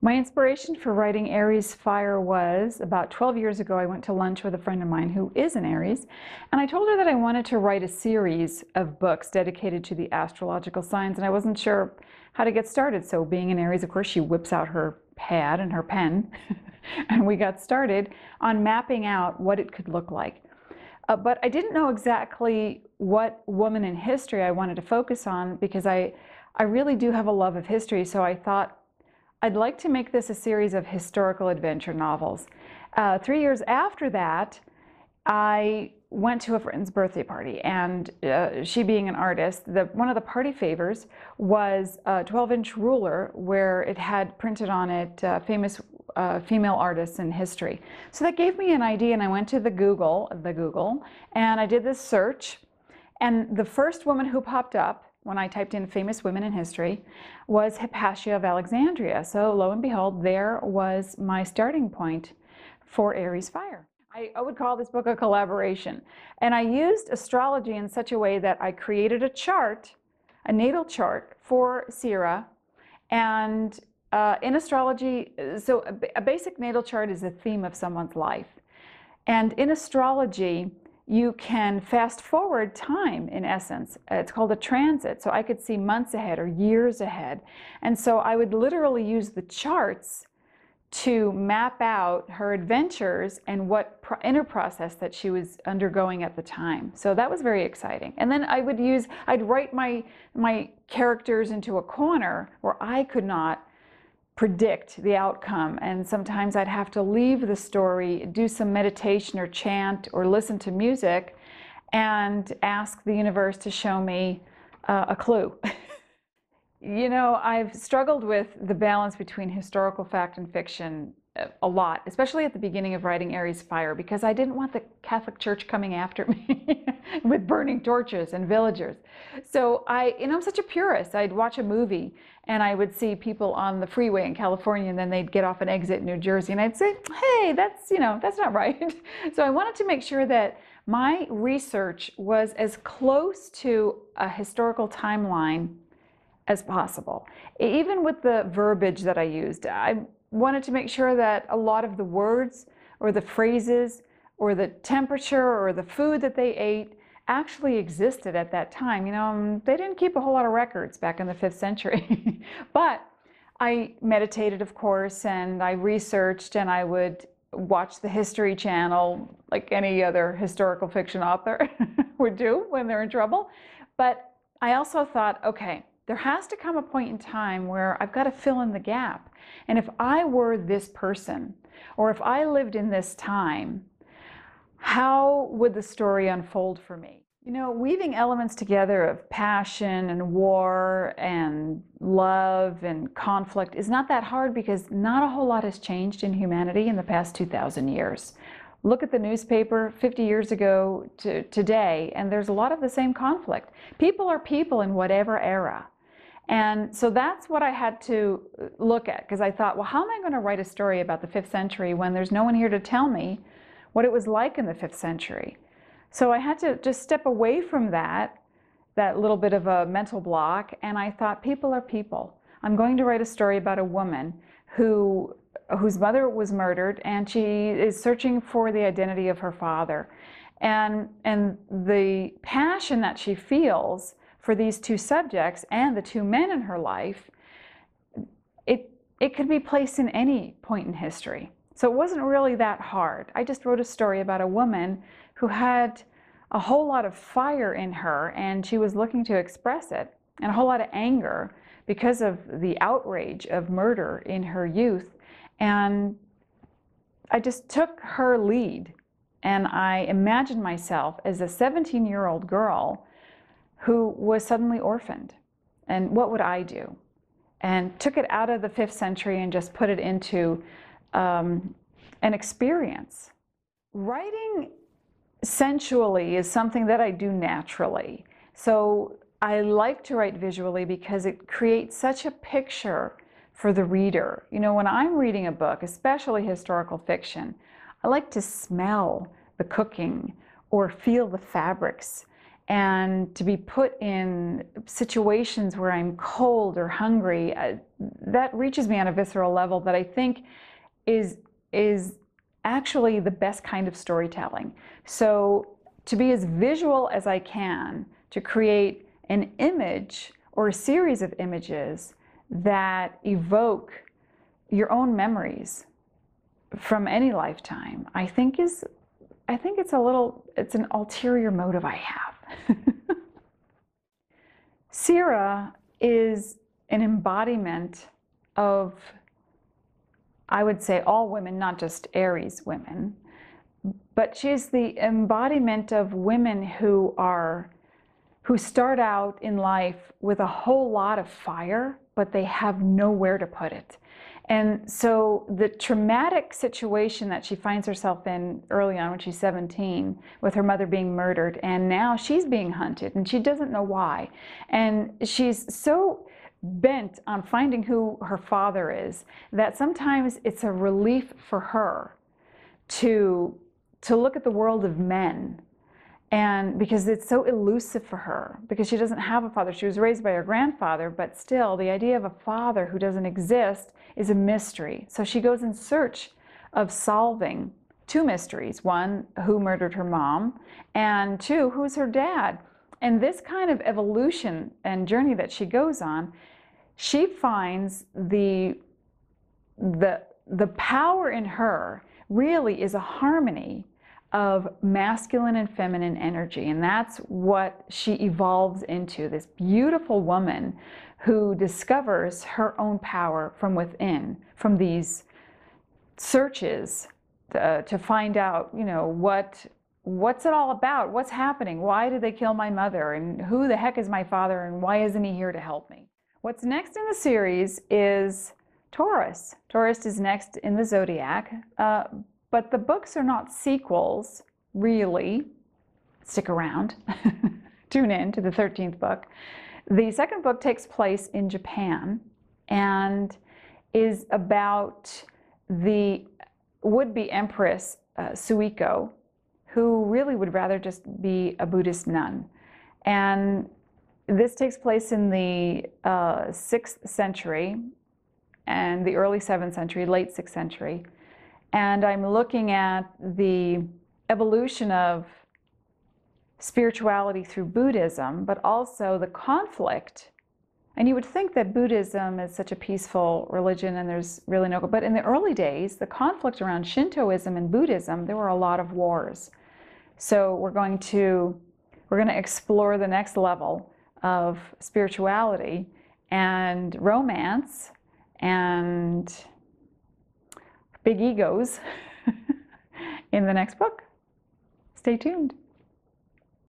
My inspiration for writing Aries Fire was about 12 years ago. I went to lunch with a friend of mine who is an Aries, and I told her that I wanted to write a series of books dedicated to the astrological signs, and I wasn't sure how to get started. So being an Aries, of course, she whips out her pad and her pen, and we got started on mapping out what it could look like. But I didn't know exactly what woman in history I wanted to focus on, because I really do have a love of history, so I thought, I'd like to make this a series of historical adventure novels. 3 years after that, I went to a friend's birthday party, and she being an artist, one of the party favors was a 12-inch ruler where it had printed on it famous female artists in history. So that gave me an idea, and I went to the Google, and I did this search, and the first woman who popped up when I typed in famous women in history was Hypatia of Alexandria. So lo and behold, there was my starting point for Aries Fire. I would call this book a collaboration. And I used astrology in such a way that I created a chart, a natal chart for Sira. And in astrology, so a basic natal chart is a theme of someone's life. And in astrology, you can fast forward time, in essence. It's called a transit. So I could see months ahead or years ahead. And so I would literally use the charts to map out her adventures and what inner process that she was undergoing at the time. So that was very exciting. And then I'd write my characters into a corner where I could not predict the outcome, and sometimes I'd have to leave the story, do some meditation or chant or listen to music, and ask the universe to show me a clue. You know, I've struggled with the balance between historical fact and fiction a lot, especially at the beginning of writing Aries Fire, because I didn't want the Catholic Church coming after me with burning torches and villagers. So I'm such a purist. I'd watch a movie and I would see people on the freeway in California, and then they'd get off an exit in New Jersey, and I'd say, hey, that's not right. So I wanted to make sure that my research was as close to a historical timeline as possible. Even with the verbiage that I used, I wanted to make sure that a lot of the words or the phrases or the temperature or the food that they ate actually existed at that time. They didn't keep a whole lot of records back in the 5th century. But I meditated, of course, and I researched, and I would watch the History Channel like any other historical fiction author would do when they're in trouble. But I also thought, okay, there has to come a point in time where I've got to fill in the gap. And if I were this person, or if I lived in this time, how would the story unfold for me? Weaving elements together of passion and war and love and conflict is not that hard, because not a whole lot has changed in humanity in the past 2,000 years. Look at the newspaper 50 years ago to today, and there's a lot of the same conflict. People are people in whatever era. And so that's what I had to look at, because I thought, well, how am I going to write a story about the 5th century when there's no one here to tell me what it was like in the 5th century? So I had to just step away from that little bit of a mental block, and I thought, people are people. I'm going to write a story about a woman whose mother was murdered, and she is searching for the identity of her father. And the passion that she feels for these two subjects and the two men in her life, it could be placed in any point in history. So it wasn't really that hard. I just wrote a story about a woman who had a whole lot of fire in her, and she was looking to express it, and a whole lot of anger because of the outrage of murder in her youth. And I just took her lead, and I imagined myself as a 17-year-old girl who was suddenly orphaned. And what would I do? And took it out of the 5th century and just put it into an experience. Writing sensually is something that I do naturally. So I like to write visually because it creates such a picture for the reader. When I'm reading a book, especially historical fiction, I like to smell the cooking or feel the fabrics. and to be put in situations where I'm cold or hungry, that reaches me on a visceral level that I think is actually the best kind of storytelling. So to be as visual as I can, to create an image or a series of images that evoke your own memories from any lifetime, I think it's an ulterior motive I have. Sira is an embodiment of, I would say, all women, not just Aries women, but she's the embodiment of women who start out in life with a whole lot of fire, but they have nowhere to put it. And so the traumatic situation that she finds herself in early on when she's 17, with her mother being murdered, and now she's being hunted and she doesn't know why. And she's so bent on finding who her father is that sometimes it's a relief for her to look at the world of men. And because it's so elusive for her, because she doesn't have a father. She was raised by her grandfather, but still the idea of a father who doesn't exist is a mystery. So she goes in search of solving two mysteries. One, who murdered her mom, and two, who's her dad? And this kind of evolution and journey that she goes on, she finds the power in her really is a harmony of masculine and feminine energy. And that's what she evolves into, this beautiful woman who discovers her own power from within, from these searches to find out, you know, what's it all about? What's happening? Why did they kill my mother? And who the heck is my father? And why isn't he here to help me? What's next in the series is Taurus. Taurus is next in the zodiac. But the books are not sequels, really. Stick around. Tune in to the 13th book. The second book takes place in Japan and is about the would-be Empress Suiko, who really would rather just be a Buddhist nun. And this takes place in the 6th century and the early 7th century, late 6th century. And I'm looking at the evolution of spirituality through Buddhism, but also the conflict. And you would think that Buddhism is such a peaceful religion and there's really no, but in the early days, the conflict around Shintoism and Buddhism, there were a lot of wars. So we're going to explore the next level of spirituality and romance and big egos in the next book. Stay tuned.